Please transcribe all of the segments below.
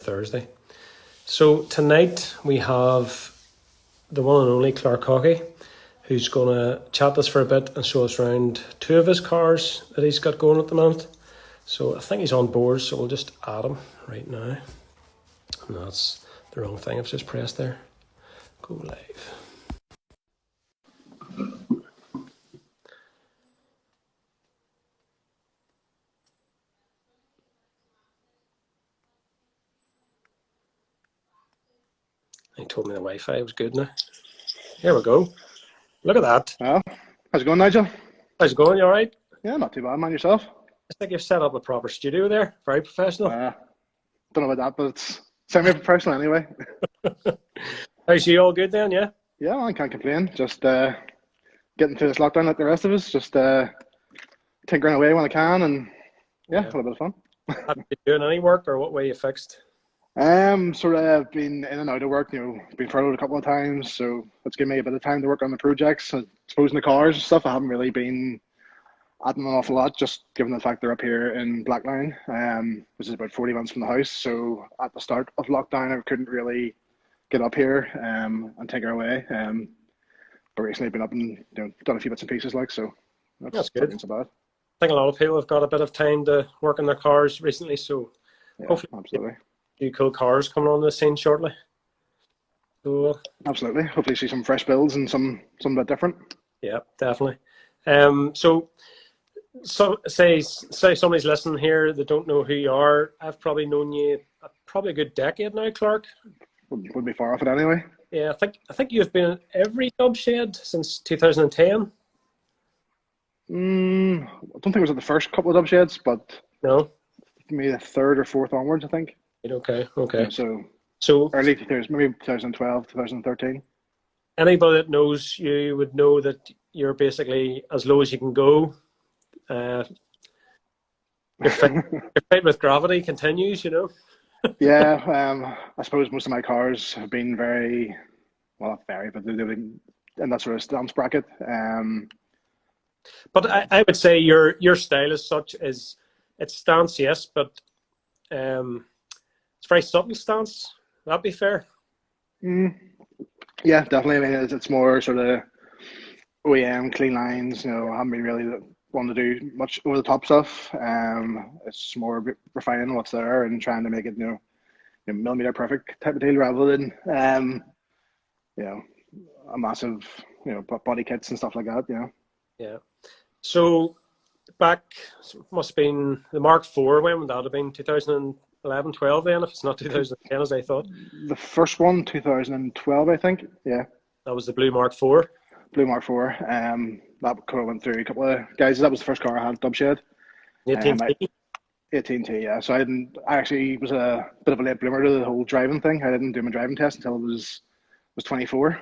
Thursday. So tonight we have the one and only Clark Caughey, who's going to chat us for a bit and show us around two of his cars that he's got going at the moment. So I think he's on board, so we'll just add him right now. And that's the wrong thing I've just pressed there. Go live. He told me the Wi-Fi was good now. Here we go. Look at that. Well, how's it going, Nigel? How's it going? You all right? Yeah, not too bad, man. Yourself? I think you've set up a proper studio there. Very professional. Don't know about that, but it's semi-professional anyway. How's you? All good then, yeah? Yeah, I can't complain. Just getting through this lockdown like the rest of us. Just tinkering away when I can, and yeah, had a bit of fun. Have you been doing any work, or what way you fixed? Sort of been in and out of work, been furloughed a couple of times, so it's given me a bit of time to work on the projects. I suppose in the cars and stuff, I haven't really been adding an awful lot, just given the fact they're up here in Blackline, which is about 40 minutes from the house. So at the start of lockdown, I couldn't really get up here and tinker away. But recently I've been up and done a few bits and pieces, so that's good. Not so bad. I think a lot of people have got a bit of time to work on their cars recently, so yeah, hopefully absolutely. Few cool cars coming on the scene shortly. Cool. Absolutely. Hopefully see some fresh builds and some bit different. Yeah, definitely. So say somebody's listening here that don't know who you are. I've probably known you probably a good decade now, Clark. Would be far off it anyway. Yeah, I think you've been in every dub shed since 2010. I don't think it was at the first couple of dub sheds, but no, maybe the third or fourth onwards, I think. Okay. So early 2000s, maybe 2012, 2013. Anybody that knows you would know that you're basically as low as you can go. Your fight with gravity continues, Yeah, I suppose most of my cars have been but they've been in that sort of stance bracket. But I would say your style as such is it's stance, yes, but it's very subtle stance. That'd be fair. Yeah, definitely. I mean, it's more sort of OEM, clean lines. I haven't been really wanting to do much over the top stuff. It's more refining what's there and trying to make it, millimeter perfect type of deal rather than, a massive, body kits and stuff like that. Yeah. So back must have been the Mark IV. When would that have been? 2011, 12 then, if it's not 2010 as I thought. The first one, 2012, I think. Yeah. That was the blue Mark IV. Blue Mark IV. That kind of went through a couple of guys. That was the first car I had dub shed. 18T. 18T, yeah. So I actually was a bit of a late bloomer to the whole driving thing. I didn't do my driving test until I was 24.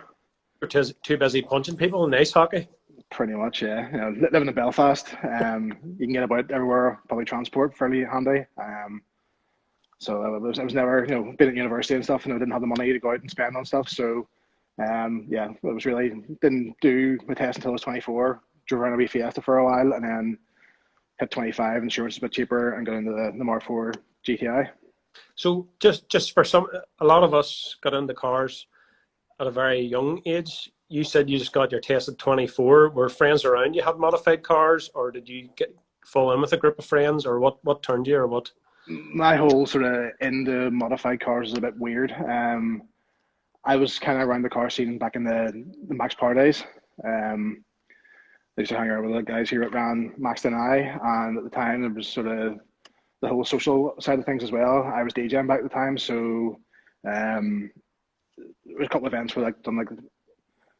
You're too busy punching people in ice hockey. Pretty much, yeah. Living in Belfast, you can get about everywhere, public transport fairly handy. So I was never, been at university and stuff, and I didn't have the money to go out and spend on stuff. So, it was really, didn't do my test until I was 24, drove around a wee Fiesta for a while, and then hit 25, insurance was a bit cheaper, and got into the Mark IV GTI. So just for a lot of us got into cars at a very young age. You said you just got your test at 24. Were friends around you have modified cars, or did you fall in with a group of friends, or what turned you, or what? My whole sort of into modified cars is a bit weird. I was kind of around the car scene back in the Max Power days. I used to hang out with the guys here at ran Max and and at the time there was sort of the whole social side of things as well. I was DJing back at the time, so there was a couple of events where done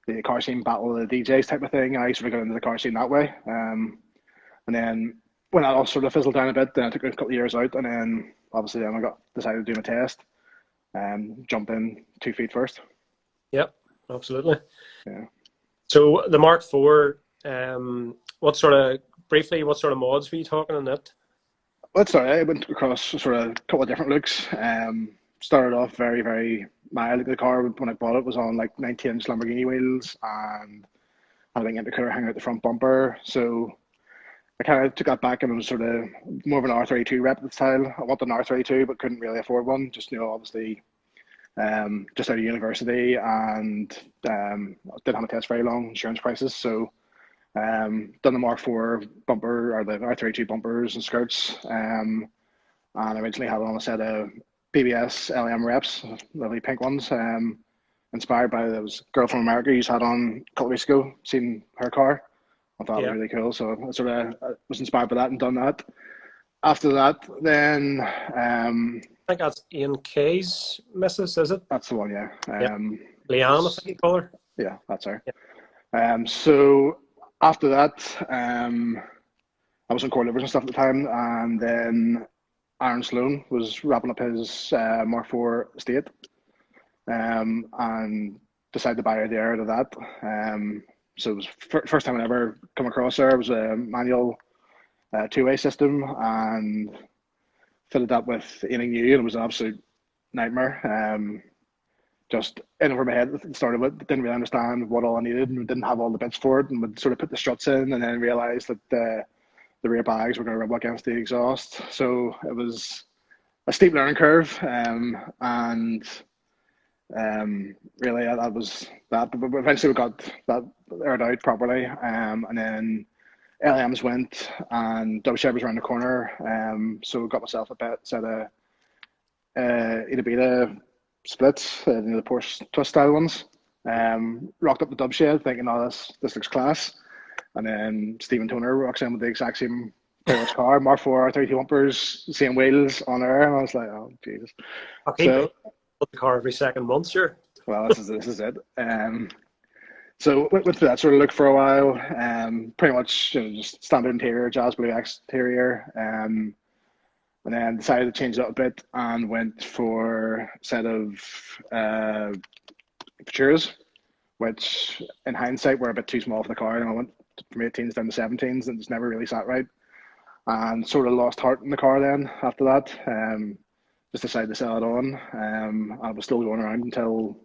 the car scene battle of the DJs type of thing. I sort of got into the car scene that way. And then when that all sort of fizzled down a bit, then I took a couple of years out, and then obviously then I decided to do my test and jump in 2 feet first. Yep, absolutely. Yeah. So the Mark IV, what sort of mods were you talking on that? Well, sorry, I went across sort of a couple of different looks. Started off very, very mild. The car when I bought it was on 19-inch Lamborghini wheels and had an intercooler hanging out the front bumper. So I kind of took that back and was sort of more of an R32 rep at the time. I wanted an R32, but couldn't really afford one. Just, obviously, just out of university, and didn't have a test very long, insurance prices. So, done the Mark IV bumper, or the R32 bumpers and skirts, and originally had on a set of BBS LM reps, lovely pink ones, inspired by, there was a girl from America who's had on a couple of weeks ago, seen her car. I thought it was really cool, so I sort of was inspired by that and done that. After that, then I think that's Ian Kay's missus, is it? That's the one, yeah. Leanne, I think you call her. Yeah, that's her. Yeah. So after that, I was on core livers and stuff at the time, and then Aaron Sloan was wrapping up his Mark IV estate, and decided to buy her the heir to that. So it was first time I ever come across her. It was a manual two-way system, and fitted that with anything new, and it was an absolute nightmare. Just in over my head at the start of it, didn't really understand what all I needed, and didn't have all the bits for it, and would sort of put the struts in, and then realised that the rear bags were going to rub against the exhaust. So it was a steep learning curve, and really that was that. But eventually we got that aired out properly, and then LMs went, and double shed was around the corner. So got myself a set of Eta Beta splits, the Porsche twist style ones. Rocked up the dub shed thinking, oh, this looks class. And then Stephen Toner rocks in with the exact same car, Mark IV, R32 bumpers, same wheels on there, and I was like, oh Jesus. Okay, so the car every second month, sure. Well, this is it. So went through that sort of look for a while. Pretty much just standard interior, Jazz Blue exterior. And then decided to change it up a bit and went for a set of Futuras, which in hindsight were a bit too small for the car. And I went from 18s down to 17s, and just never really sat right. And sort of lost heart in the car then after that. Just decided to sell it on. I was still going around until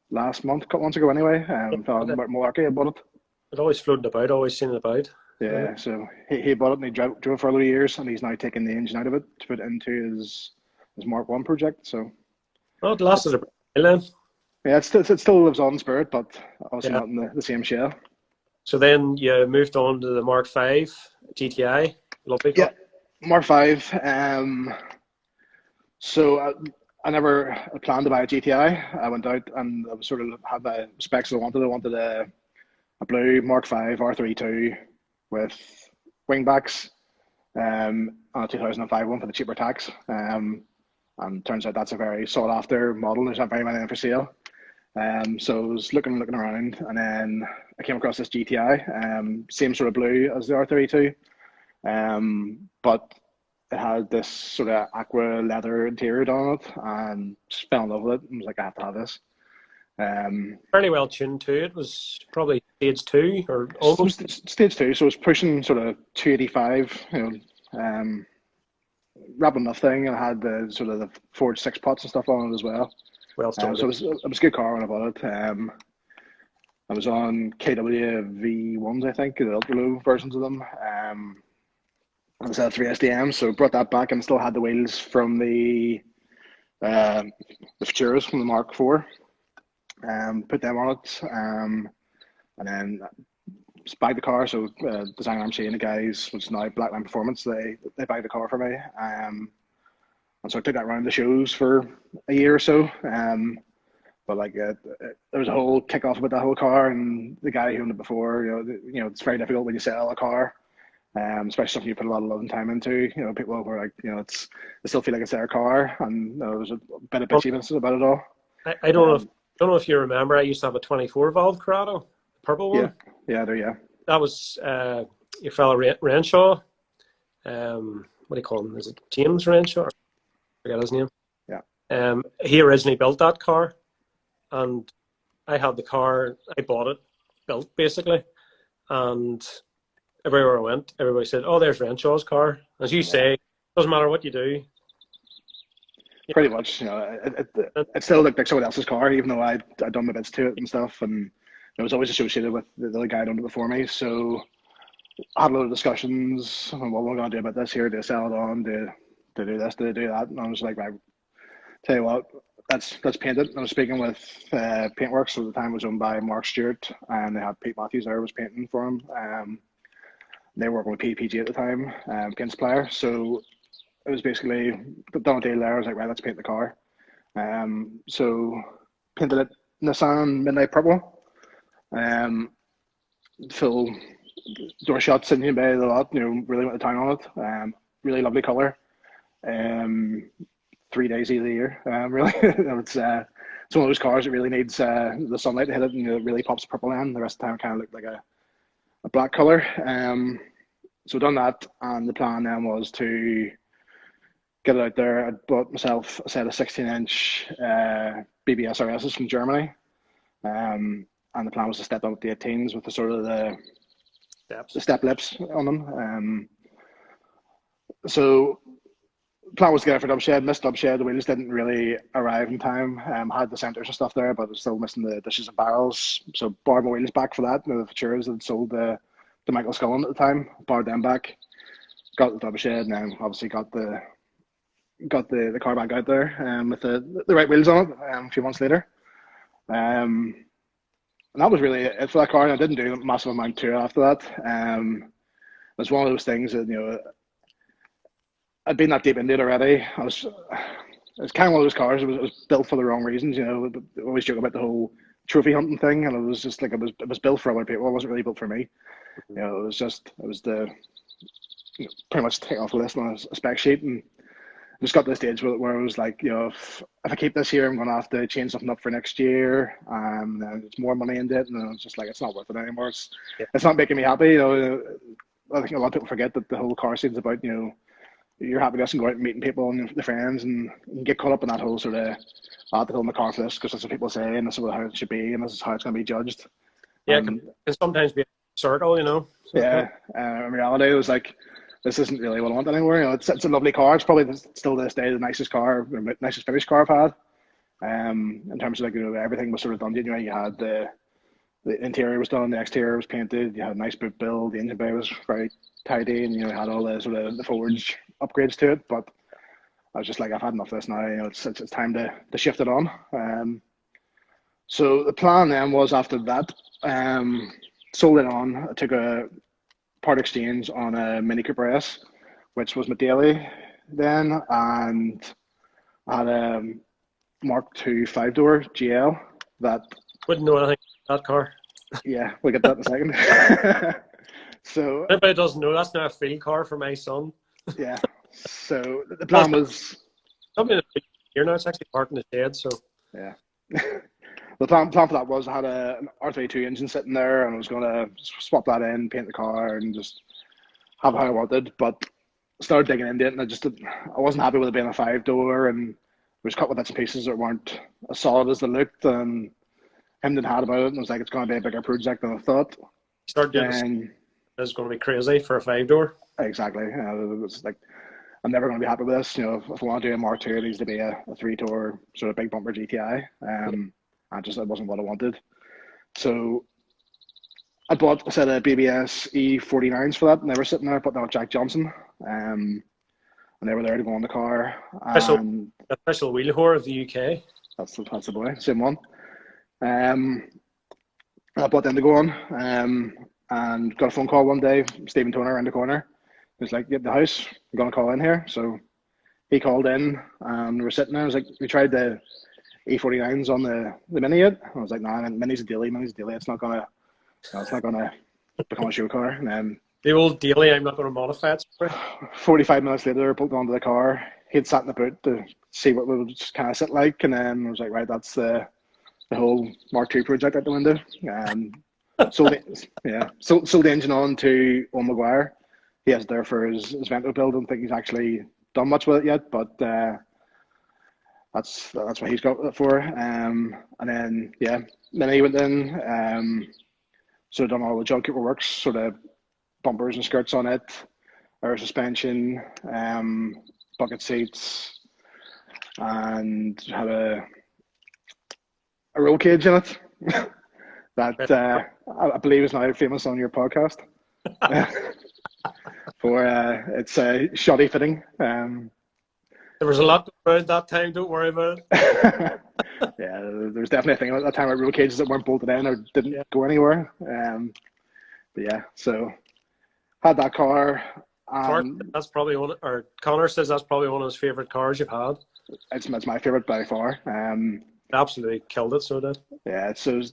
last month, a couple months ago anyway. Malarkey had bought it. It always floated about, always seen it about. Yeah, so he bought it and he drove it for a lot of years, and he's now taking the engine out of it to put it into his Mark I project. So, well, it lasted a while then. Yeah, it still lives on in spirit, but obviously not in the same shell. So then you moved on to the Mark V GTI. Lovely car. Yeah, Mark V. So I never planned to buy a GTI. I went out and I was sort of had the specs I wanted. I wanted a blue Mark V R32 with wingbacks, and a 2005 one for the cheaper tax. And turns out that's a very sought after model. There's not very many for sale. So I was looking around, and then I came across this GTI, same sort of blue as the R32, but it had this sort of aqua leather interior on it, and just fell in love with it and was like, I have to have this. Fairly well tuned too. It was probably stage 2 or almost stage 2, so it was pushing sort of 285, rapid enough thing, and I had the sort of the Ford 6 pots and stuff on it as well. Well, so it was a good car when I bought it. I was on KW V1s, I think, the ultra low versions of them. And I had 3 SDMs, so brought that back and still had the wheels from the Futuras from the Mark IV. Put them on it, and then just bagged the car. So Design RMC and the guys, which is now Blackline Performance, they bagged the car for me. And so I took that around the shows for a year or so. But like there was a whole kick-off about that whole car, and the guy who owned it before. It's very difficult when you sell a car, especially something you put a lot of love and time into. People were like, they still feel like it's their car, and there was a bit of bitchiness about it all. I don't know if you remember. I used to have a 24 valve Corrado, purple one. Yeah, yeah. That was your fellow Renshaw. What do you call him? Is it James Renshaw? I forget his name. Yeah. He originally built that car, and I had the car. I bought it, built basically, and everywhere I went, everybody said, "Oh, there's Renshaw's car." As you say, doesn't matter what you do. Pretty much, it still looked like someone else's car, even though I'd done my bits to it and stuff, and it was always associated with the other guy who owned it before me. So had a lot of discussions on what we're going to do about this here, to sell it on, to do this, to do that. And I was like, right, tell you what, let's paint it. And I was speaking with Paintworks, so at the time it was owned by Mark Stewart, and they had Pete Matthews there was painting for him. They were working with PPG at the time, paint supplier. So it was basically done a deal there. I was like, right, let's paint the car. So painted it Nissan Midnight Purple. Full door shots in the bay a lot. Really went to town on it. Really lovely color. 3 days of the year. Really, it's one of those cars that really needs the sunlight to hit it, and it really pops purple in. The rest of the time, it kind of looked like a black color. So done that, and the plan then was to get it out there. I bought myself a set of 16-inch BBS RSs from Germany, and the plan was to step up the 18s with the sort of the step lips on them. So plan was to get it for dubshed, missed dubshed. The wheels didn't really arrive in time. Had the centers and stuff there, but I was still missing the dishes and barrels. So borrowed my wheels back for that. The Futuras had sold the Michael Scullen at the time. Borrowed them back. Got the dubshed, and then obviously got the car back out there with the right wheels on it a few months later. And that was really it for that car. And I didn't do a massive amount to it after that. It was one of those things that, I'd been that deep into it already. It's kind of one of those cars. It was built for the wrong reasons. I always joke about the whole trophy hunting thing, and it was just like it was built for other people. It wasn't really built for me. It was the pretty much take off a list on a spec sheet, and just got to the stage where I was like, if I keep this here, I'm going to have to change something up for next year, and it's more money into it, and I was just like, it's not worth it anymore. It's not making me happy. I think a lot of people forget that the whole car scene's about your happiness and go out and meeting people and the friends, and get caught up in that whole sort of I have to build my car for this because that's what people say, and this is how it should be, and this is how it's going to be judged. Yeah, it can sometimes be a circle, So, yeah, in reality, it was like, this isn't really what I want anymore. It's a lovely car. It's probably still to this day the nicest finished car I've had. In terms of everything was sort of done. You had the interior was done, the exterior was painted. You had a nice boot build. The engine bay was very tidy, and had all the sort of the forge upgrades to it. But I was just like, I've had enough of this now. It's time to shift it on. So the plan then was after that, sold it on. I took a part exchange on a Mini Cooper S, which was my daily then, and I had a Mark II 5-door GL that wouldn't know anything about that car. Yeah, we'll get that in a second. So anybody doesn't know, that's now a field car for my son. Yeah. So the plan was something here now. It's actually parked in the shed. So yeah. The plan for that was I had an R32 engine sitting there, and I was going to swap that in, paint the car, and just have how I wanted. But I started digging into it, and I wasn't happy with it being a 5-door, and there was a couple of bits and pieces that weren't as solid as they looked, and him didn't had about it, and I was like, it's going to be a bigger project than I thought. Start doing it's going to be crazy for a 5-door. Exactly. It was like, I'm never going to be happy with this. If I want to do a Mark II, it needs to be a 3-door sort of big bumper GTI. It wasn't what I wanted. So I bought a set of BBS E49s for that, and they were sitting there. I put them with Jack Johnson, and they were there to go on the car. Official wheel whore of the UK. That's the boy, same one. I bought them to go on, and got a phone call one day. Stephen Toner around the corner. He was like, "Get the house. I'm going to call in here." So he called in, and we were sitting there. I was like, "We tried the E49s on the Mini yet?" I was like, "Nah, Mini's a daily. It's not gonna become a show car." And the old daily, I'm not going to modify it. 45 minutes later, I pulled onto the car. He'd sat in the boot to see what it would kind of sit like, and then I was like, "Right, that's the whole Mark II project out the window." Sold the engine on to Owen Maguire. He has it there for his Vento build. I don't think he's actually done much with it yet, but that's what he's got it for. And then Mini went in. So done all the John Cooper works, sort of bumpers and skirts on it, air suspension, bucket seats, and had a roll cage in it that I believe is now famous on your podcast. for its shoddy fitting. There was a lot going around that time. Don't worry about it. Yeah, there was definitely a thing at that time about roll cages that weren't bolted in or didn't Yeah. go anywhere. But yeah, so had that car. Clark, that's probably one, or Connor says that's probably one of his favourite cars you've had. It's my favorite by far. Absolutely killed it, so did. Yeah, so it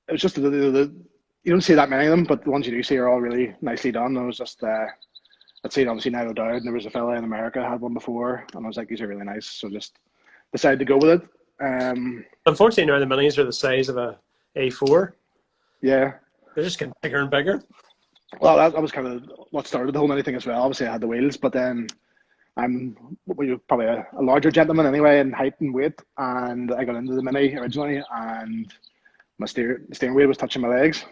was just you don't see that many of them, but the ones you do see are all really nicely done. It was just I'd seen obviously Nigel and there was a fella in America who had one before, and I was like, these are really nice, so just decided to go with it. Unfortunately, now the minis are the size of a A4. Yeah, They're just getting bigger and bigger. well, that was kind of what started the whole mini thing as well. Obviously, I had the wheels, but then I'm probably a larger gentleman anyway in height and weight, and I got into the mini originally, and my steering wheel was touching my legs,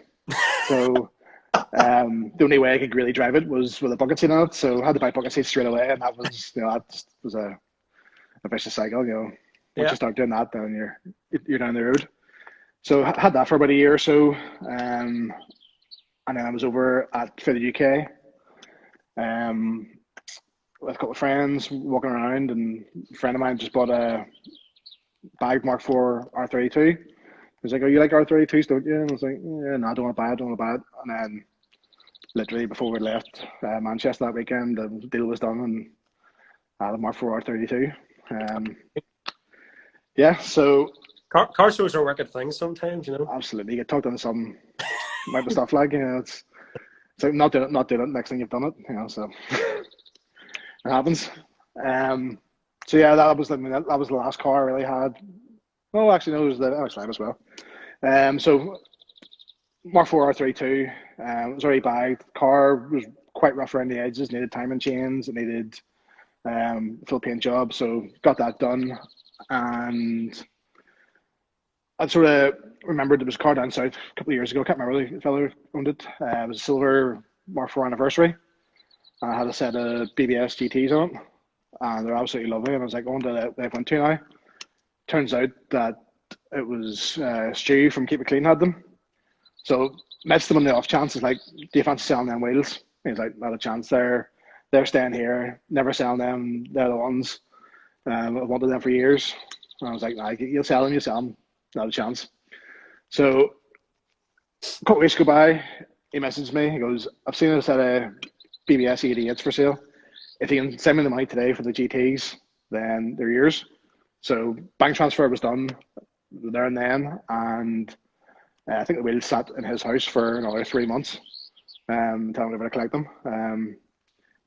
so the only way I could really drive it was with a bucket seat on it. So I had to buy bucket seats straight away, and that was that just was a vicious cycle. Once you start doing that, then you're down the road. So I had that for about a year or so, and then I was over at Fitted UK, with a couple of friends walking around, and a friend of mine just bought a bag Mark IV R32. He was like, "Oh, you like R32s, don't you?" And I was like, "Yeah, no, I don't want to buy it, don't want to buy it." And then literally before we left Manchester that weekend, the deal was done, and I had a Mark IV R32. Yeah, so Car shows are wicked things sometimes, absolutely, you get talked into some type of stuff like it's like not doing it. Next thing you've done it, so it happens. So yeah, that was the last car I really had. Oh, actually, no, it was the MX5 as well. So Mark IV R32, it was already bagged. The car was quite rough around the edges, needed timing chains, it needed full paint job, so got that done. And I sort of remembered there was a car down south a couple of years ago. I can't remember the fellow who owned it. It was a silver Mark IV anniversary. And I had a set of BBS GTs on it, and they're absolutely lovely. And I was like, going to the F12 now. Turns out that it was Stu from Keep It Clean had them. So messaged them on the off chance. It's like, do you fancy selling them wheels? He's like, not a chance. They're staying here. Never selling them. They're the ones. I've wanted them for years. And I was like, nah, you'll sell them. You sell them. Not a chance. So a couple of weeks go by. He messaged me. He goes, I've seen a set of BBS 88s for sale. If you can send me the money today for the GTs, then they're yours. So bank transfer was done there and then, and I think the wheels sat in his house for another 3 months, telling me over to collect them.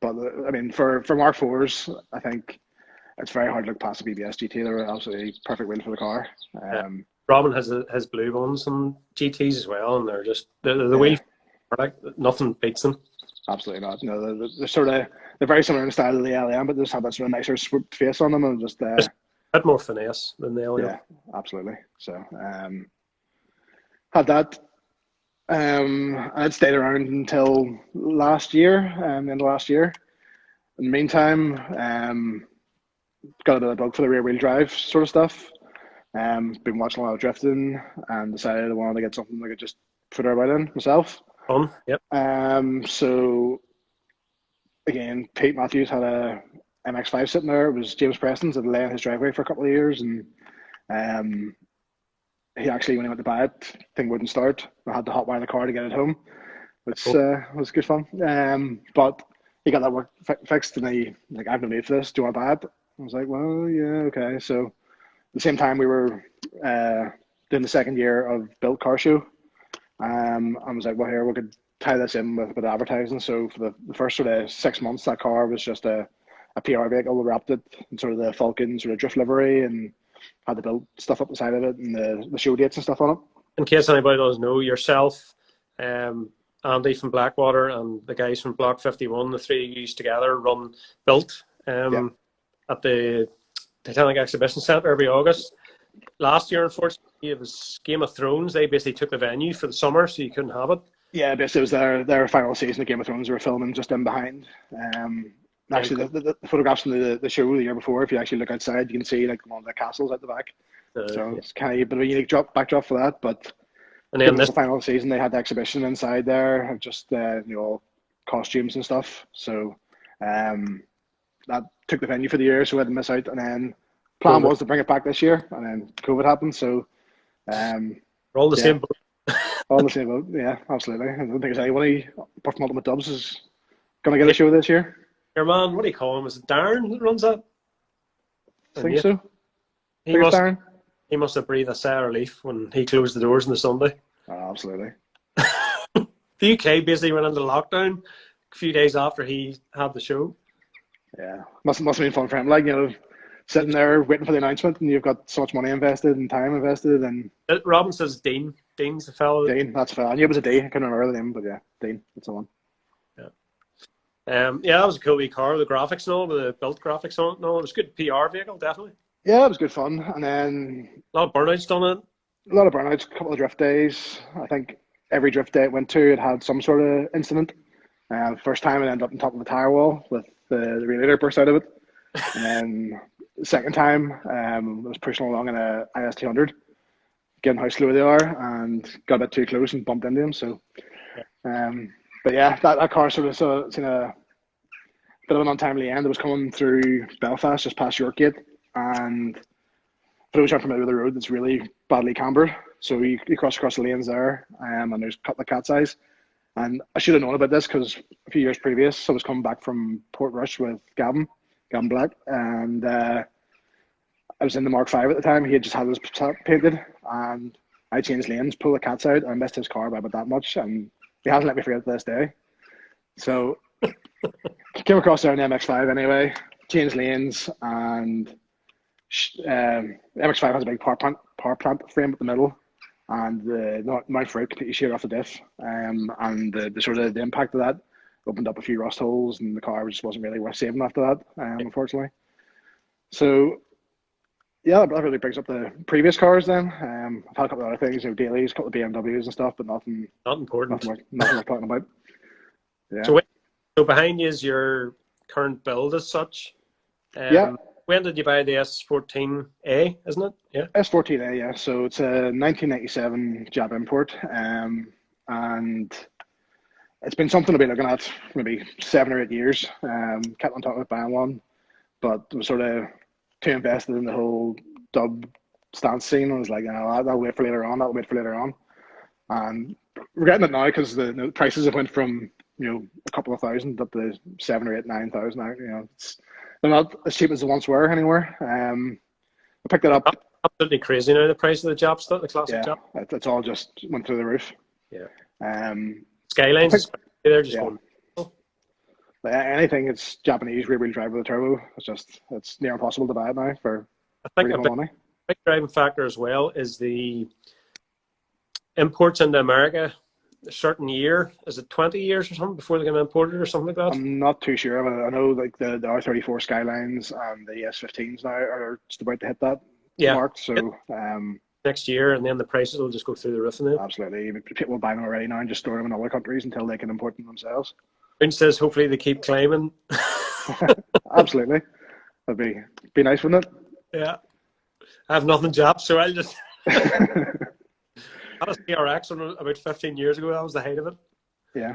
But I mean, for Mark IVs, I think it's very hard to look past the BBS GT. They're an absolutely perfect wheel for the car. Robin has blue ones on GTs as well, and they're just the wheel, like nothing beats them. Absolutely not. No, they're very similar in style to the LM, but they just have that sort of nicer swooped face on them, and just a bit more finesse than the LM. Yeah, absolutely. So had that. I'd stayed around until last year, the end of last year. In the meantime, got a bit of a bug for the rear wheel drive sort of stuff. Been watching a lot of drifting, and decided I wanted to get something I could just put her about in myself. Fun, yep. So again, Pete Matthews had a MX5 sitting there. It was James Preston's that lay in his driveway for a couple of years, and he actually, when he went to buy it, thing wouldn't start. I had to hotwire the car to get it home, which was good fun. But he got that work fixed, and he like, I have no need for this. Do you want to buy it? I was like, well, yeah, okay. So at the same time, we were doing the second year of Built Car Show. I was like, well, here, we could tie this in with a bit of advertising. So for the first sort of 6 months, that car was just a PR vehicle. We wrapped it in sort of the Falcon sort of drift livery and had to build stuff up the side of it and the show dates and stuff on it. In case anybody doesn't know, yourself, Andy from Blackwater, and the guys from Block 51, the three of you together run Built at the Titanic Exhibition Centre every August. Last year, unfortunately, it was Game of Thrones. They basically took the venue for the summer, so you couldn't have it. Yeah, basically it was their final season of Game of Thrones. They were filming just in behind. Actually, the photographs from the show the year before, if you actually look outside, you can see like one of the castles at the back. So it's kind of a bit of a unique backdrop for that. But And given then it was this, the final season, they had the exhibition inside there of just costumes and stuff. So that took the venue for the year, so we had to miss out. And then plan COVID, was to bring it back this year, and then COVID happened. So we're all the yeah, same boat. all the same boat. Yeah, absolutely. I don't think there's anybody apart from Ultimate Dubs is going to get a show this year. Your man, what do you call him? Is it Darren that runs that? I And think yeah, so. he Think it's must Darren. he must have breathed a sigh of relief when he closed the doors on the Sunday. Oh, absolutely. The UK basically went into lockdown a few days after he had the show. Yeah, must have been fun for him. Like, sitting there waiting for the announcement, and you've got so much money invested and time invested. And Robin says Dean. Dean's the fellow. Dean, that's fair. I knew it was a D. I couldn't remember the name, but yeah, Dean, that's the one. Yeah, that was a cool wee car. The graphics and all, with the built graphics on it and all. It was a good PR vehicle, definitely. Yeah, it was good fun. And then A lot of burnouts done it. a lot of burnouts, a couple of drift days. I think every drift day it went to, it had some sort of incident. First time it ended up on top of the tire wall with the radiator burst out of it. And then the second time, I was pushing along in a IS200, getting how slow they are, and got a bit too close and bumped into him. So, but yeah, that car sort of seen a bit of an untimely end. It was coming through Belfast, just past Yorkgate, and for those who aren't familiar with the road, it's really badly cambered. So you cross across the lanes there, and there's a couple of cat's eyes. And I should have known about this because a few years previous, I was coming back from Portrush with Gavin Black, and I was in the Mark 5 at the time. He had just had his painted, and I changed lanes, pulled the cat's out, and I missed his car by about that much, and he hasn't let me forget to this day. So came across there in the MX5 anyway, changed lanes, and MX5 has a big power plant frame at the middle, and the mount for it completely sheared off the diff, and the sort of the impact of that opened up a few rust holes, and the car just wasn't really worth saving after that, unfortunately. So yeah, that really brings up the previous cars then. I've had a couple of other things, dailies, a couple of BMWs and stuff, but nothing important. Nothing worth talking about. Yeah. So behind you is your current build as such. Yeah. When did you buy the S14a, isn't it? Yeah. S14a, yeah. So it's a 1997 Jap import, and it's been something I've been looking at for maybe 7 or 8 years. Kept on talking about buying one, but was sort of too invested in the whole dub stance scene. I was like, that'll wait for later on. And we're getting it now because the prices have went from a couple of thousand up to 7 or 8, 9,000. They're not as cheap as they once were anymore. I picked it up. Absolutely crazy now, the price of the Jap stuff, the classic Jap. It's all just went through the roof. Yeah. Skylines, they're just going. Anything that's Japanese rear-wheel drive with a turbo, it's near impossible to buy it now for pretty good money. Big driving factor as well is the imports into America. A certain year, is it 20 years or something before they get imported or something like that? I'm not too sure, but I know like the R34 Skylines and the S15s now are just about to hit that mark. So next year, and then the prices will just go through the roof. Now. Absolutely, people are buying them already now and just store them in other countries until they can import them themselves. Boone says hopefully they keep climbing. Absolutely, that'd be nice, wouldn't it? Yeah, I have nothing Jap, so I'll just. I had a CRX about 15 years ago. That was the height of it. Yeah.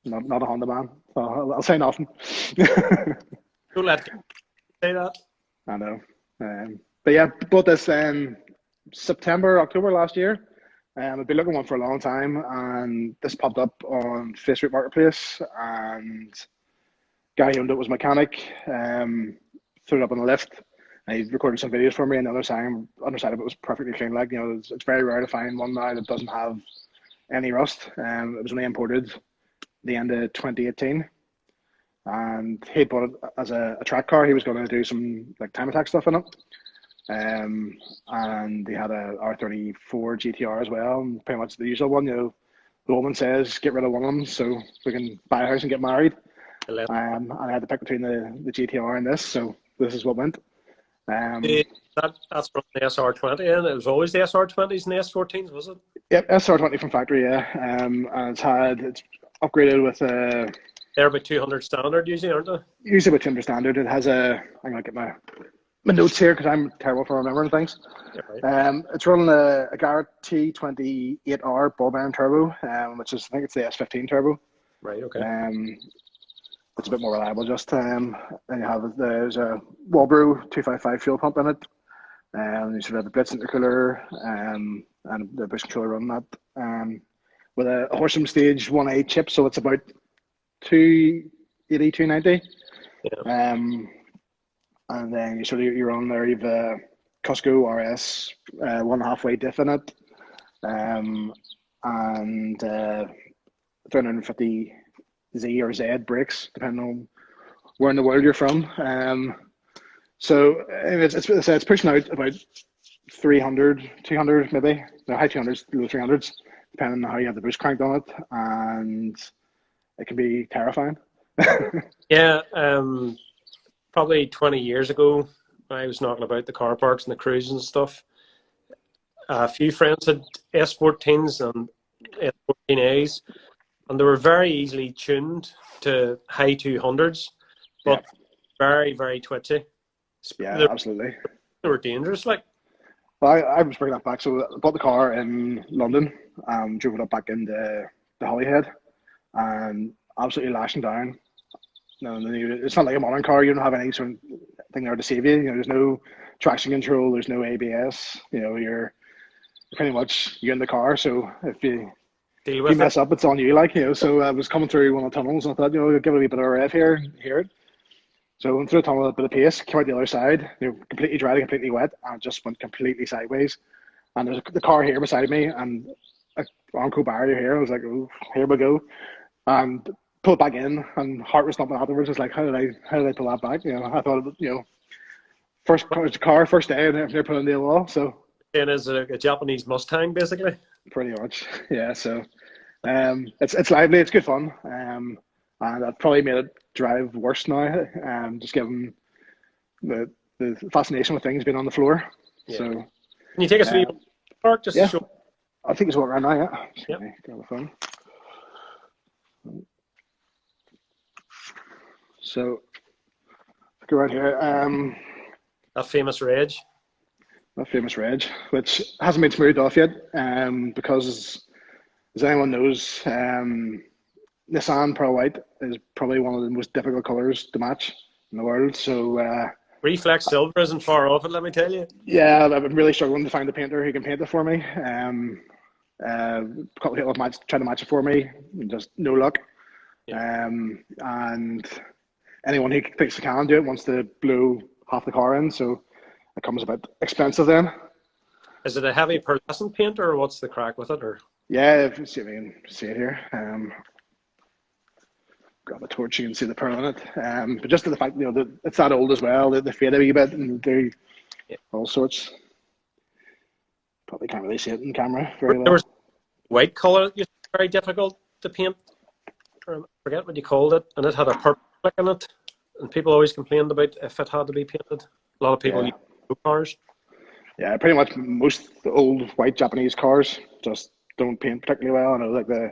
Not a Honda man. So I'll say nothing. Don't let me say that. I know. But yeah, bought this October last year. I've been looking one for a long time, and this popped up on Facebook Marketplace, and guy who owned it was a mechanic. Threw it up on the lift. He recorded some videos for me, and the other side of it was perfectly clean. Like, it's very rare to find one now that doesn't have any rust. It was only imported the end of 2018, and he bought it as a track car. He was going to do some like time attack stuff in it, and he had a R34 GTR as well, and pretty much the usual one. The woman says get rid of one of them so we can buy a house and get married. And I had to pick between the GTR and this, so this is what went. That's from the SR20, and it was always the SR20s and the S14s, was it? Yep, SR20 from factory, yeah. And it's upgraded with They're about 200 standard usually, aren't they? Usually about 200 standard. It has I'm gonna get my my notes here because I'm terrible for remembering things. Yeah, right. It's running a Garrett T28R ball bearing turbo, which is, I think it's the S15 turbo. Right, okay. It's a bit more reliable. Just then you have there's a Walbro 255 fuel pump in it, and you should have the Blitz intercooler and the boost controller running that. With a Horsham Stage 1A chip, so it's about 280, 290. Yeah. And then you're on there. You've a Cusco RS 1.5 way diff in it, and 350 Z or Z brakes, depending on where in the world you're from. So it's pushing out about 300, 200 maybe, no, high 200s, low 300s, depending on how you have the boost cranked on it, and it can be terrifying. Yeah, probably 20 years ago, I was knocking about the car parks and the cruises and stuff. A few friends had S14s and S14As, and they were very easily tuned to high 200s, but very, very twitchy. Yeah, absolutely. They were dangerous, like. Well, I was bringing that back. So I bought the car in London, drove it up back into the Holyhead, and absolutely lashing down. No, it's not like a modern car. You don't have any sort of thing there to save you. There's no traction control. There's no ABS. You're pretty much you're in the car. So if you mess up, it's on you. So I was coming through one of the tunnels, and I thought, I'll give it a wee bit of a rev here and hear it. So I went through the tunnel with a bit of pace, came out the other side, completely dry, completely wet, and it just went completely sideways. And there's the car here beside me, and an Armco barrier here. I was like, oh, here we go. And pulled back in, and heart was stopping afterwards. It's like, how did I pull that back? I thought, first car, first day, and they're pulling the wall. So, and is it a Japanese Mustang, basically? Pretty much, yeah. So, it's lively, it's good fun, and that probably made it drive worse now. Just given the fascination with things being on the floor. Yeah. So, can you take us through the park just to show? I think it's walking around now. Yeah. Yep. Grab the phone. So, go right here. That famous reg. Which hasn't been smoothed off yet, because as anyone knows, Nissan Pearl White is probably one of the most difficult colours to match in the world. So Reflex silver isn't far off it, let me tell you. Yeah, I've been really struggling to find a painter who can paint it for me. A couple of people have tried to match it for me, just no luck. Yeah. And anyone who thinks they can do it wants to blow half the car in, so it comes a bit expensive then. Is it a heavy pearlescent paint, or what's the crack with it? Or yeah, if you see it here. Grab a torch, you can see the pearl in it. But just to the fact, that it's that old as well, they fade a wee bit and do all sorts. Probably can't really see it in camera very well. There was white colour that was very difficult to paint. I forget what you called it, and it had a purple flick in it, and people always complained about if it had to be painted. A lot of people use cars. Yeah, pretty much most old white Japanese cars just don't paint particularly well. I know, like the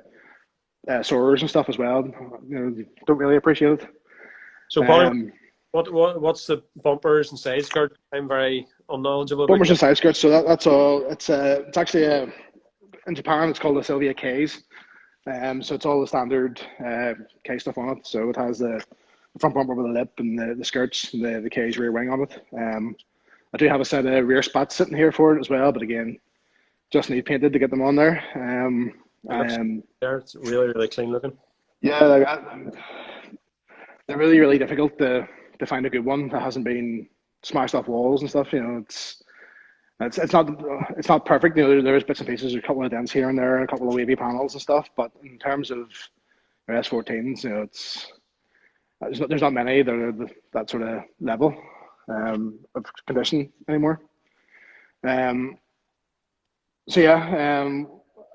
Soarers and stuff as well, don't really appreciate it. So, what's the bumpers and side skirts? I'm very unknowledgeable. Bumpers and side skirts. So that's all. It's actually in Japan it's called a Sylvia K's. So it's all the standard K stuff on it. So it has the front bumper with the lip and the skirts and the K's rear wing on it. I do have a set of rear spats sitting here for it as well, but again, just need painted to get them on there. It's really, really clean looking. Yeah, they're really, really difficult to find a good one that hasn't been smashed off walls and stuff. It's not perfect. There's bits and pieces, a couple of dents here and there, a couple of wavy panels and stuff. But in terms of S14s, there's not many that are that sort of level of condition anymore.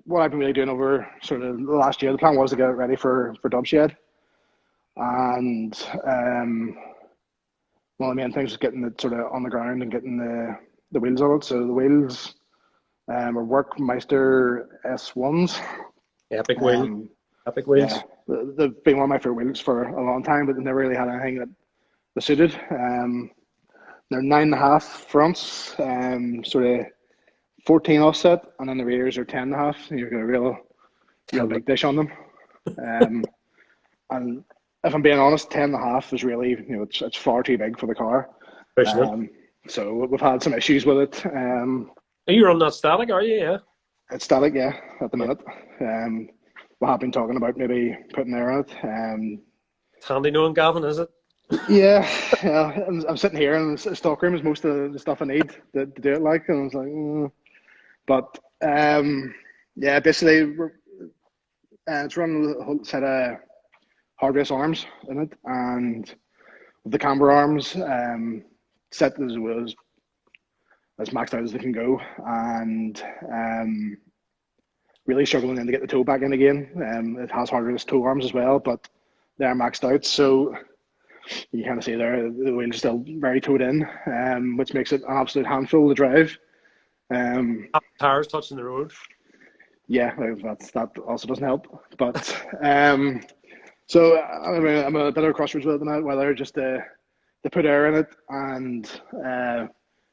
What I've been really doing over sort of the last year, the plan was to get it ready for Dub Shed, and one of the main things was getting it sort of on the ground and getting the wheels on it. So the wheels are Workmeister S1s. Epic wheels. Epic wheels. Yeah, they've been one of my favorite wheels for a long time, but they never really had anything that suited. They're 9.5 fronts, sort of 14 offset, and then the rears are 10.5. You've got a real big dish on them. And if I'm being honest, 10.5 is really, it's far too big for the car. So we've had some issues with it. Are you running that static, are you? Yeah. It's static, yeah, at the minute. We have been talking about maybe putting air on it. It's handy knowing, Gavin, is it? Yeah, I'm sitting here and the stockroom is most of the stuff I need to do it like, and I was like, But yeah, basically, it's running a whole set of hard race arms in it, and the camber arms set as maxed out as they can go, and really struggling then to get the toe back in again. It has hard race toe arms as well, but they're maxed out, so you kind of see there the wheel's still very towed in, which makes it an absolute handful to drive. Tires touching the road. Yeah, that also doesn't help. But so I'm a bit of a crossroads with it now, whether just to put air in it and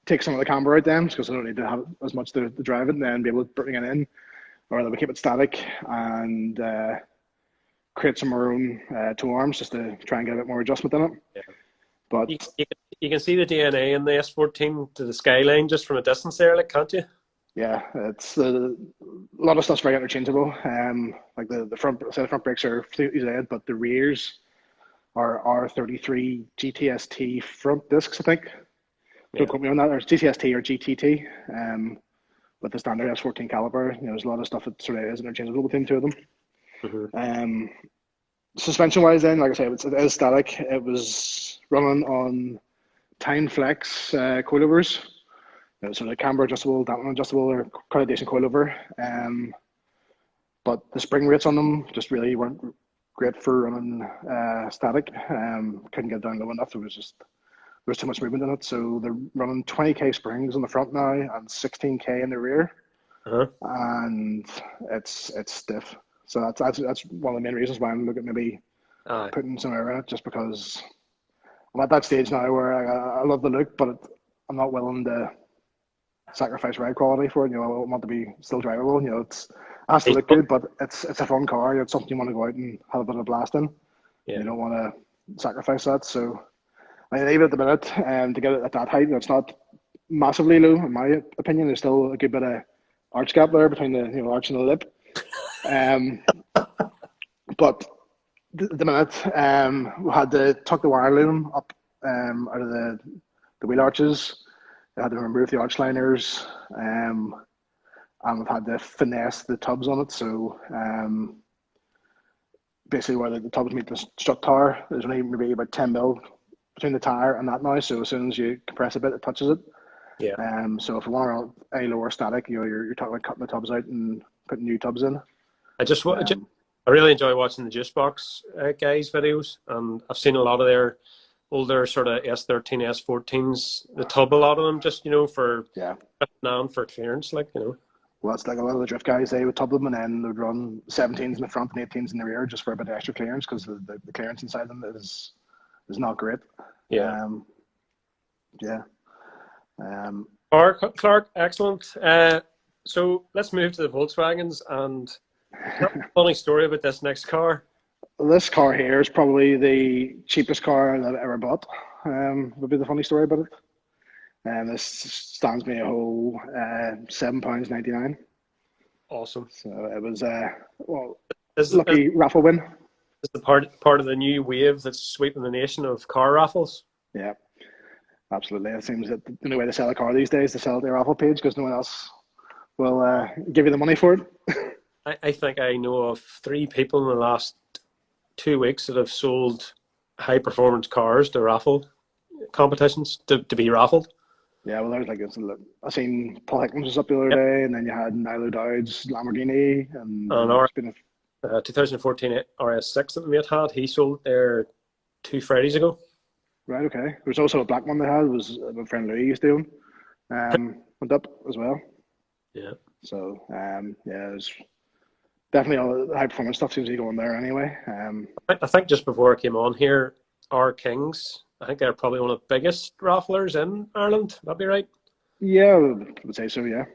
take some of the camber out then, because I don't need to have as much to drive it, and then be able to bring it in, or whether we keep it static and create some of our own toe arms just to try and get a bit more adjustment in it. Yeah. But you can see the DNA in the S14 to the skyline just from a distance there, like, can't you? yeah, it's a lot of stuff's very interchangeable. Like the front brakes are completely Z, but the rears are R32 GTST front discs, I think. Yeah. Don't quote me on that, or GTST or GTT. With the standard S14 caliber, there's a lot of stuff that sort of is interchangeable between the two of them. Mm-hmm. Suspension wise, then, like I said, it is static. It was running on Time Flex coilovers. Sort of camber adjustable, dampener adjustable, or quite a decent coilover. But the spring rates on them just really weren't great for running static. Couldn't get down low enough. There was too much movement in it. So they're running 20k springs on the front now and 16k in the rear, and it's stiff. So that's one of the main reasons why I'm looking at maybe putting some air in it, just because I'm at that stage now where I love the look, but I'm not willing to sacrifice ride quality for it. I want to be still drivable. It has to look good, but it's a fun car. It's something you want to go out and have a bit of a blast in. Yeah. You don't want to sacrifice that. So I leave it at the minute, to get it at that height. It's not massively low, in my opinion. There's still a good bit of arch gap there between the arch and the lip. But the minute we had to tuck the wire loom up out of the wheel arches. I had to remove the arch liners, and we've had to finesse the tubs on it. So basically, where the tubs meet the strut tower, there's only maybe about 10 mil between the tire and that now. So as soon as you compress a bit, it touches it. Yeah. So if you want a lower static, you're talking about cutting the tubs out and putting new tubs in. I really enjoy watching the Juice Box guys' videos, and I've seen a lot of their older sort of S13, S14s, the tub, a lot of them just, for for clearance, Well, it's like a lot of the drift guys, they would tub them and then they would run 17s in the front and 18s in the rear just for a bit of extra clearance, because the clearance inside them is not great. Yeah. Clark, excellent. So let's move to the Volkswagens, and funny story about this next car. This car here is probably the cheapest car that I've ever bought. Would be the funny story about it. And this stands me a whole £7.99. Awesome. So it was lucky raffle win. Is the part of the new wave that's sweeping the nation of car raffles? Yeah, absolutely. It seems that the only way to sell a car these days is to sell it at the raffle page, because no one else will give you the money for it. I think I know of 3 people in the last 2 weeks that have sold high performance cars to raffle competitions to be raffled. Yeah, well, there's I seen Paul Hickman's was up the other day, and then you had Nigel Dowd's Lamborghini, and our 2014 RS6 that the mate had, he sold there 2 Fridays ago. Right, okay. There was also a black one they had, was my friend Louis used to own. Went up as well. Yeah. So, there's definitely all the high performance stuff seems to be going there anyway. I think just before I came on here, our Kings I think they're probably one of the biggest rafflers in Ireland. Would that be right? Yeah, I would say so. Yeah.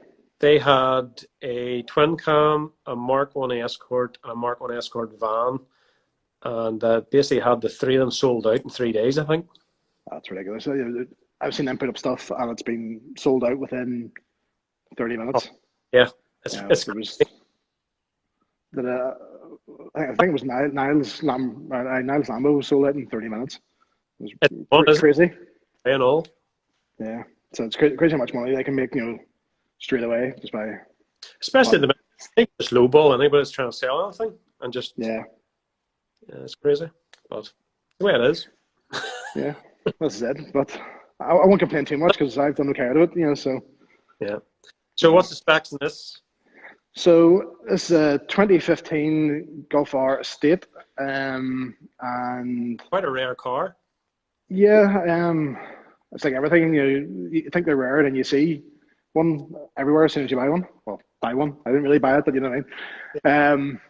They had a twin cam, a Mark 1 Escort, and a Mark 1 Escort van, and basically had the three of them sold out in 3 days, I think. That's ridiculous. I've seen them put up stuff and it's been sold out within 30 minutes. Oh, yeah, it was. I think it was Niles Lambo was sold out in 30 minutes. It was crazy. And all. Yeah, so it's crazy how much money they can make, straight away just by. Especially the I think it's lowball anybody's trying to sell anything and just it's crazy, but the way it is. Yeah, that's it. But I won't complain too much because I've done okay out of it, So yeah. So what's the specs in this? So this is a 2015 Golf R Estate, and quite a rare car. Yeah, it's like everything. You think they're rare, and then you see one everywhere as soon as you buy one. Well, buy one. I didn't really buy it, but you know what I mean.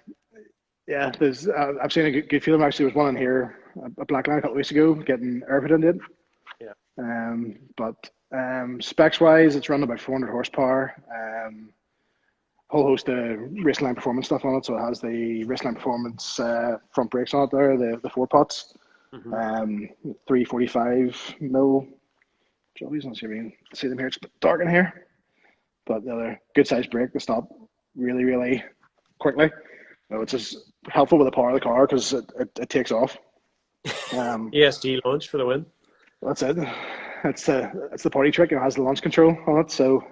Yeah, there's. I've seen a good few of them. Actually, there was one in here, a black line a couple of weeks ago, getting air put into it. Yeah. But specs wise, it's running about 400 horsepower. Whole host of racing line performance stuff on it. So it has the racing line performance front brakes on it there, the 4 pots, 345 mil. Jollies, not sure if you can see them here. It's a bit dark in here, but they're good sized brake to stop really, really quickly. So it's just helpful with the power of the car because it takes off. ESG launch for the win. That's it. It's the party trick. It has the launch control on it, so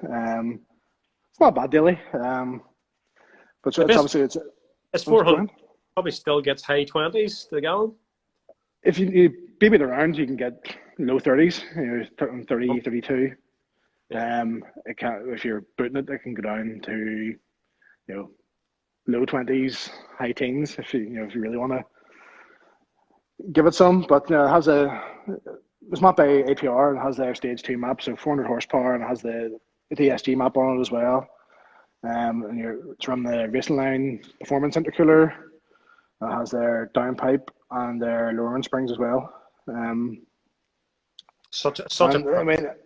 it's not bad, daily. But so it's obviously it's 400. Probably still gets high 20s to the gallon. If you beep it around, you can get low 30s. 30, 32. It can, if you're booting it, it can go down to low 20s, high teens. If you really want to give it some, but it's mapped by APR and has their stage 2 map, so 400 horsepower, and it has the DSG map on it as well. And it's from the racing line performance intercooler. It has their downpipe and their lowering springs as well. I mean,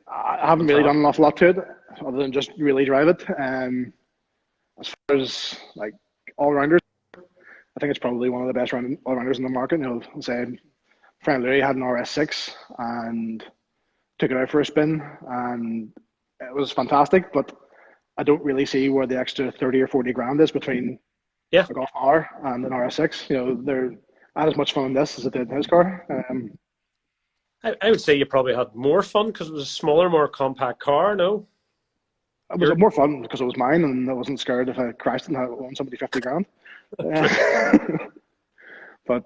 I haven't really done an awful lot to it other than just really drive it. As far as like all rounders, I think it's probably one of the best all rounders in the market. I'll say, friend Louis had an RS6 and took it out for a spin, and it was fantastic. But I don't really see where the extra 30 or 40 grand is between a Golf R and an RS6. They're not as much fun in this as it did in his car. I would say you probably had more fun because it was a smaller, more compact car. No, it was more fun because it was mine, and I wasn't scared if I crashed and I owed somebody 50 grand. But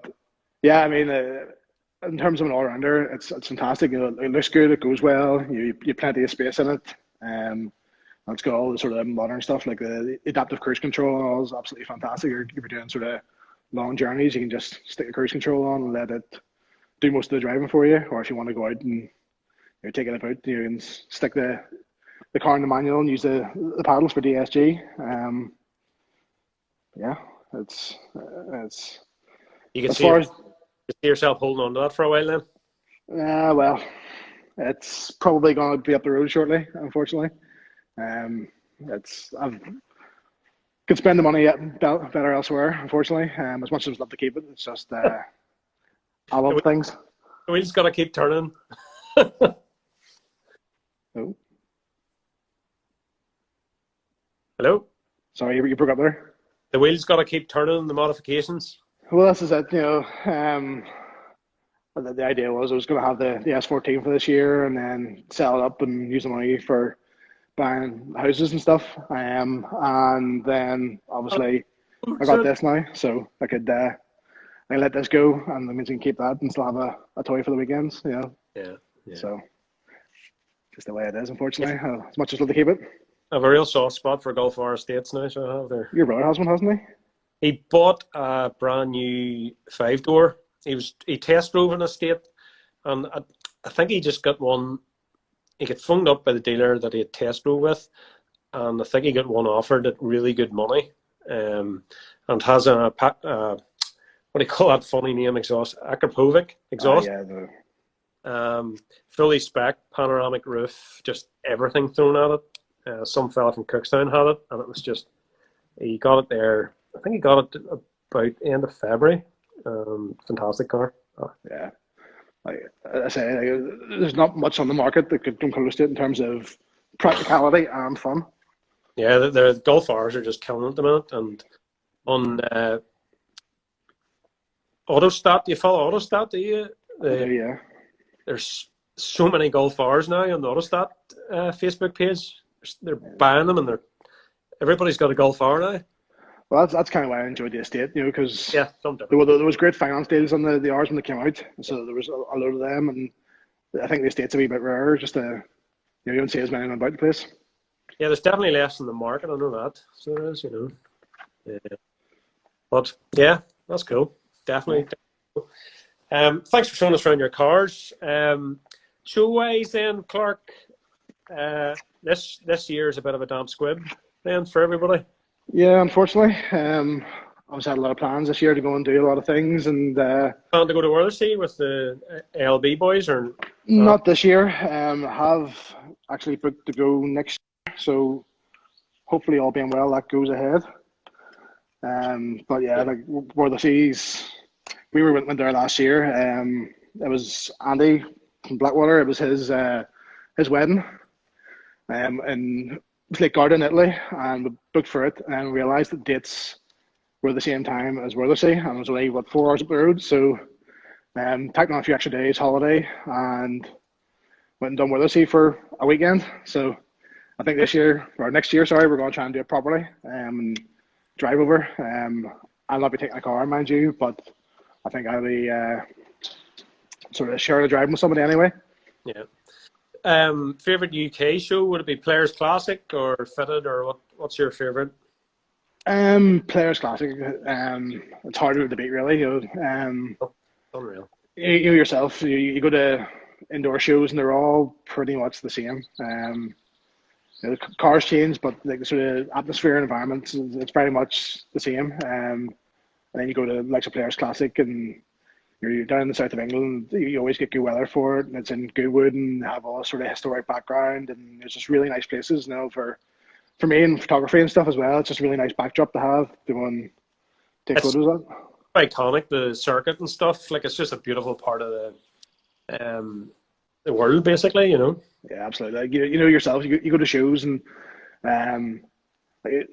yeah, I mean, in terms of an all-rounder, it's fantastic. It looks good, it goes well. You have plenty of space in it. It's got all the sort of modern stuff like the adaptive cruise control and all is absolutely fantastic. If you're doing sort of long journeys, you can just stick the cruise control on and let it do most of the driving for you. Or if you want to go out and you're taking it about, you can stick the car in the manual and use the paddles for DSG. Yeah, it's you can see yourself holding on to that for a while then. Well, it's probably going to be up the road shortly, unfortunately. I could spend the money better elsewhere, unfortunately. As much as I'd love to keep it, it's just I love things. We just got to keep turning. Oh. Hello? Sorry, you broke up there. The wheels got to keep turning, the modifications. Well, this is it. The idea was I was going to have the S14 for this year and then sell it up and use the money for buying houses and stuff. And then obviously I got this now, so I could let this go, and that means I can keep that and still have a toy for the weekends. Yeah. So just the way it is, unfortunately. As much as I'd love to keep it. I have a real soft spot for Golf R Estates now, so I have there. Your brother has one, hasn't he? He bought a brand new 5-door. He test drove an estate, and I think he just got one. He got phoned up by the dealer that he had test drove with, and I think he got one offered at really good money. And has a what do you call that funny name exhaust? Akrapovic exhaust. Fully spec, panoramic roof, just everything thrown at it. Some fella from Cookstown had it, and it was just, he got it there. I think he got it about end of February. Fantastic car. Yeah. Like I say, there's not much on the market that could come close to it in terms of practicality and fun. Yeah, the Golf R's are just killing it at the minute. And on Autostat, do you follow Autostat? Do you? Yeah. There's so many Golf R's now on the Autostat Facebook page. They're buying them, and everybody's got a Golf R now. Well, that's kind of why I enjoyed the estate, because Yeah, there was great finance deals on the R's when they came out, so there was a load of them, and I think the estate's a wee bit rarer, just you don't see as many about the place. Yeah, there's definitely less in the market, I know that. So there is, Yeah. But yeah, that's cool. Definitely. Thanks for showing us around your cars. Show-wise then, Clark, this year is a bit of a damp squib then for everybody. Yeah, unfortunately. Obviously had a lot of plans this year to go and do a lot of things, and plan to go to Worthersea with the ALB boys, or not this year. I have actually booked to go next year, so hopefully all being well, that goes ahead. But yeah, like Worthersea's, we went there last year. It was Andy from Blackwater. It was his wedding. In Lake Garda, Italy, and we booked for it, and realised that dates were the same time as Worthersea, and it was only 4 hours up the road. So, tacked on a few extra days holiday, and went and done Worthersea for a weekend. So, I think next year, we're going to try and do it properly, and drive over. I'll not be taking a car, mind you, but I think I'll be sort of sharing a drive with somebody anyway. Yeah. Favorite UK show, would it be Players Classic or Fitted, or what's your favorite? Players Classic. It's hard to debate, really. Unreal. You yourself, you go to indoor shows and they're all pretty much the same. The cars change, but like the sort of atmosphere and environment, it's very much the same. And then you go to like a Players Classic, and you're down in the south of England. You always get good weather for it, and it's in Goodwood and have all sort of historic background, and it's just really nice places. For me and photography and stuff as well, it's just a really nice backdrop to have to go and take photos of. Iconic, the circuit and stuff. Like, it's just a beautiful part of the world, basically. Yeah, absolutely. Like, you know yourself. You go to shows, and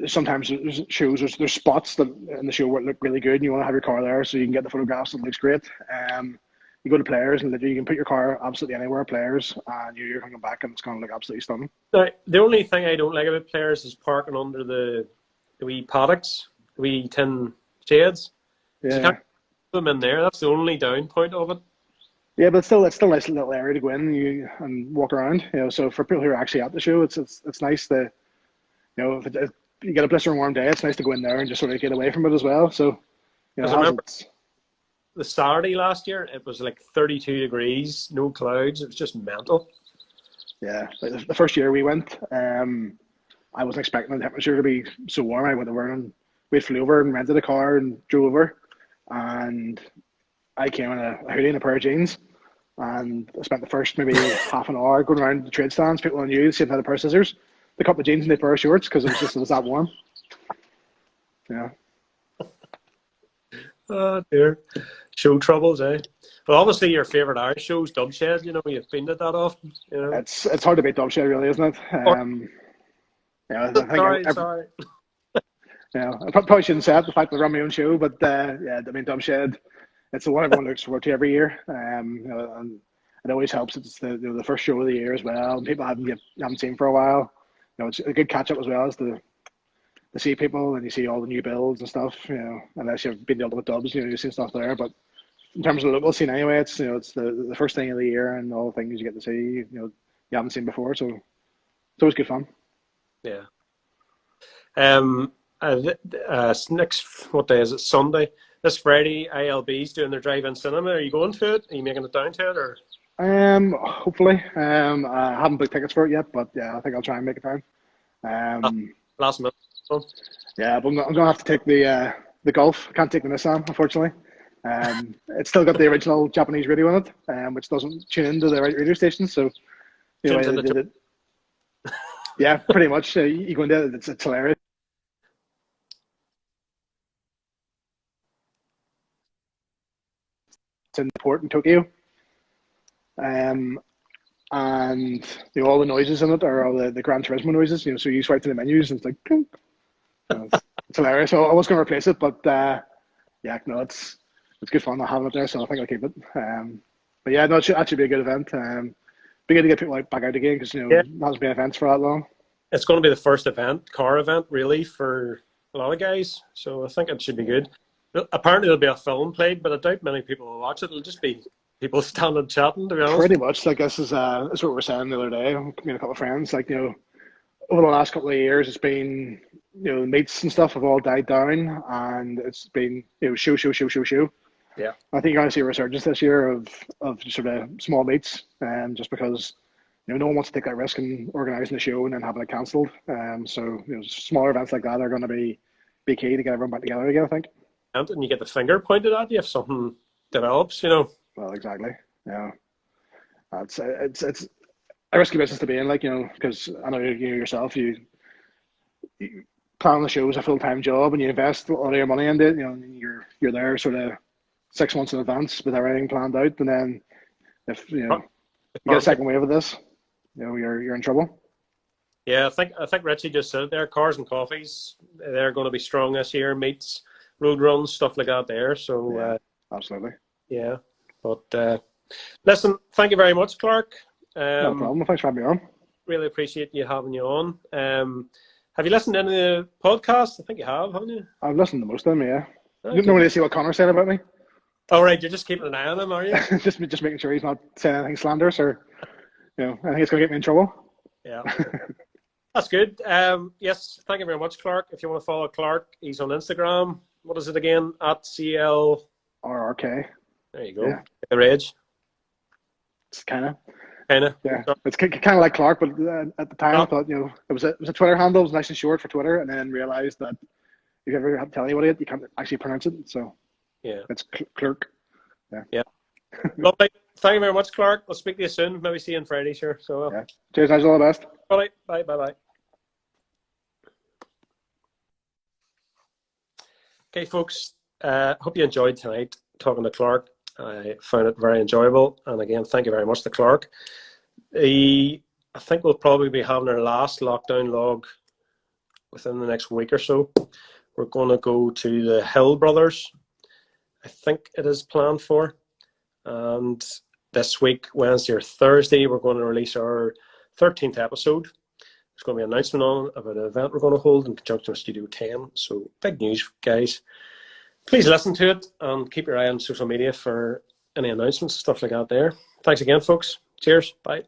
sometimes there's spots that in the show where it look really good, and you want to have your car there so you can get the photographs and it looks great. You go to Players, and you can put your car absolutely anywhere at Players, and you're coming back and it's going to look absolutely stunning. Now, the only thing I don't like about Players is parking under the wee paddocks, the wee tin shades. Yeah. So you can't put them in there. That's the only down point of it. Yeah, but it's still a nice little area to go in and walk around. So for people who are actually at the show, it's nice to, if you get a blistering warm day, it's nice to go in there and just sort of get away from it as well. So, I remember the Saturday last year, it was like 32 degrees, no clouds. It was just mental. Yeah, like the first year we went, I wasn't expecting the temperature to be so warm. I went over and we flew over and rented a car and drove over, and I came in a hoodie and a pair of jeans, and I spent the first maybe half an hour going around the trade stands, people on you, seeing how the pair of scissors, the couple of jeans and the pair of shorts, because it was that warm. Yeah. Oh dear. Show troubles, eh? Well, obviously your favourite Irish show is Dubshed. You've been to that often. It's hard to beat Dubshed, really, isn't it? I think sorry. I probably shouldn't say it, the fact that I run my own show, but Dubshed, it's the one everyone looks forward to every year. And it always helps. It's the first show of the year as well, and people haven't seen for a while. It's a good catch up as well as to see people, and you see all the new builds and stuff. Unless you've been dealing with Dubs, you've seen stuff there. But in terms of the local scene, anyway, it's it's the first thing of the year, and all the things you get to see, you haven't seen before. So it's always good fun. Yeah. Next, what day is it? Sunday. This Friday, ILB's doing their drive-in cinema. Are you going to it? Are you making it down to it, or? Hopefully. I haven't booked tickets for it yet, but yeah, I think I'll try and make it down. Last minute. Yeah, but I'm gonna have to take the Golf. I can't take the Nissan, unfortunately. It's still got the original Japanese radio on it, which doesn't tune into the right radio stations. So, you know, yeah, pretty much. You go into it, it's hilarious. It's in the port in Tokyo. And all the noises in it are all the Gran Turismo noises. So you swipe to the menus and it's like, clunk. It's hilarious. So I was going to replace it, but yeah, no, it's good fun having it there. So I think I'll keep it. But yeah, no, it should be a good event. Be good to get people back out again because yeah, not has been events for that long. It's going to be the first car event, really, for a lot of guys. So I think it should be good. Apparently, there'll be a film played, but I doubt many people will watch it. It'll just be people standing chatting, to be honest. Pretty much. Like this is what we were saying the other day. Me and a couple of friends. Like over the last couple of years, it's been the meets and stuff have all died down, and it's been show. Yeah, I think you're going to see a resurgence this year of sort of small meets, just because no one wants to take that risk in organising the show and then having it cancelled. So smaller events like that are going to be key to get everyone back together again, I think. And you get the finger pointed at you if something develops, Well, exactly. Yeah, it's a risky business to be in, because I know you yourself, you plan the show as a full-time job and you invest all your money into it. And you're there sort of 6 months in advance with everything planned out, and then if you get a second wave of this, you're in trouble. Yeah, I think Richie just said it there. Cars and Coffees, they're going to be strong this year. Meets, road runs, stuff like that there. So yeah, absolutely. Yeah, but listen, thank you very much, Clark. No problem. Thanks for having me on. Really appreciate having you on. Have you listened to any of the podcasts? I think you have, haven't you? I've listened to most of them. Yeah. Okay. You don't really see what Connor's saying about me. All right, you're just keeping an eye on him, are you? just making sure he's not saying anything slanderous or I think it's going to get me in trouble. Yeah. That's good. Yes, thank you very much, Clark. If you want to follow Clark, he's on Instagram. What is it again? @CL RRK. There you go. Yeah. The rage. It's kind of. Yeah. It's kind of like Clark, but at the time I thought it was a Twitter handle. It was nice and short for Twitter, and then realized that if you ever have to tell anybody it, you can't actually pronounce it. So yeah, it's Clark. Yeah. Yeah. Lovely. Thank you very much, Clark. I'll speak to you soon. Maybe see you on Friday, sure. So yeah. Cheers, Nigel. All the best. Bye. Bye. Okay, folks. Hope you enjoyed tonight talking to Clark. I found it very enjoyable, and again, thank you very much to Clark. I think we'll probably be having our last lockdown log within the next week or so. We're going to go to the Hill Brothers. I think it is planned for. And this week, Wednesday or Thursday, we're going to release our 13th episode. There's going to be an announcement on about an event we're going to hold in conjunction with Studio 10. So big news, guys. Please listen to it and keep your eye on social media for any announcements, stuff like that there. Thanks again, folks. Cheers. Bye.